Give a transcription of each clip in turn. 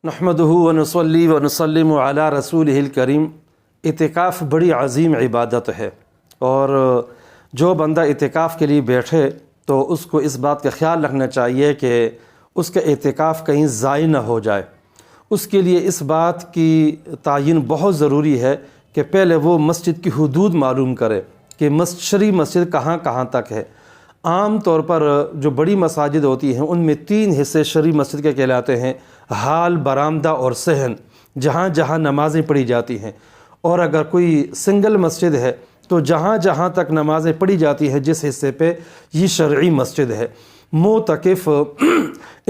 नहमदुहु व नुसल्ली व नुसल्लिमु अला रसूलिहिल करीम। इतिकाफ़ बड़ी अज़ीम इबादत है और जो बंदा इतिकाफ़ के लिए बैठे तो उसको इस बात का ख़्याल रखना चाहिए कि उसका इतिकाफ़ कहीं ज़ाय न हो जाए। उसके लिए इस बात की तायीन बहुत ज़रूरी है कि पहले वो मस्जिद की हुदूद मालूम करे कि शरई मस्जिद कहाँ कहाँ तक है। आम तौर पर जो बड़ी मसाजिद होती हैं उनमें 3 हिस्से शरई मस्जिद के कहलाते हैं, हाल, बरामदा और सहन, जहाँ जहाँ नमाज़ें पढ़ी जाती हैं। और अगर कोई सिंगल मस्जिद है तो जहाँ जहाँ तक नमाज़ें पढ़ी जाती हैं जिस हिस्से पे, ये शरई मस्जिद है। मोतकिफ़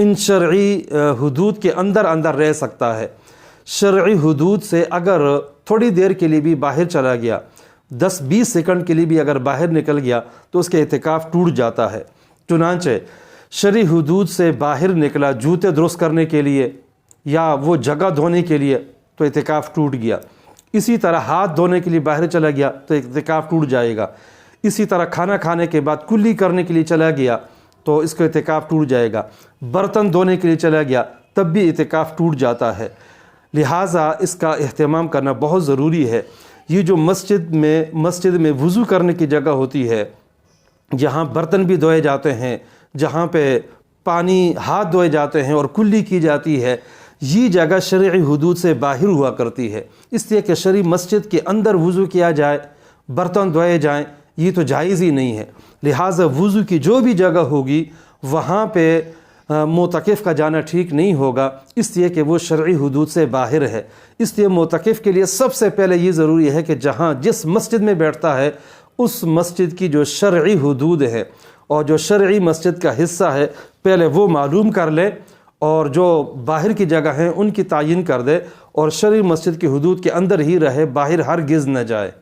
इन शरई हुदूद के अंदर अंदर रह सकता है। शरई हुदूद से अगर थोड़ी देर के लिए भी बाहर चला गया, 10-20 सेकंड के लिए भी अगर बाहर निकल गया तो उसके इतिकाफ़ टूट जाता है। चुनांचे शरई हुदूद से बाहर निकला जूते दुरुस्त करने के लिए या वो जगह धोने के लिए तो इतिकाफ़ टूट गया। इसी तरह हाथ धोने के लिए बाहर चला गया तो इतिकाफ़ टूट जाएगा। इसी तरह खाना खाने के बाद कुल्ली करने के लिए चला गया तो इसका इतिकाफ़ टूट जाएगा। बर्तन धोने के लिए चला गया तब भी इतिकाफ़ टूट जाता है। लिहाजा इसका एहतमाम करना बहुत ज़रूरी है। ये जो मस्जिद में वज़ू करने की जगह होती है, जहाँ बर्तन भी धोए जाते हैं, जहाँ पे पानी हाथ धोए जाते हैं और कुल्ली की जाती है, ये जगह शरई हुदूद से बाहर हुआ करती है। इसलिए कि शरई मस्जिद के अंदर वज़ू किया जाए, बर्तन धोए जाएं, ये तो जायज़ ही नहीं है। लिहाजा वज़ू की जो भी जगह होगी वहाँ पे मोतकिफ़ का जाना ठीक नहीं होगा, इसलिए कि वो शरई हुदूद से बाहर है। इसलिए मोतकिफ़ के लिए सबसे पहले ये ज़रूरी है कि जहाँ जिस मस्जिद में बैठता है उस मस्जिद की जो शरई हुदूद है और जो शरई मस्जिद का हिस्सा है पहले वो मालूम कर ले और जो बाहर की जगह हैं उनकी तायीन कर दे और शरई मस्जिद की हुदूद के अंदर ही रहे, बाहर हरगिज़ न जाए।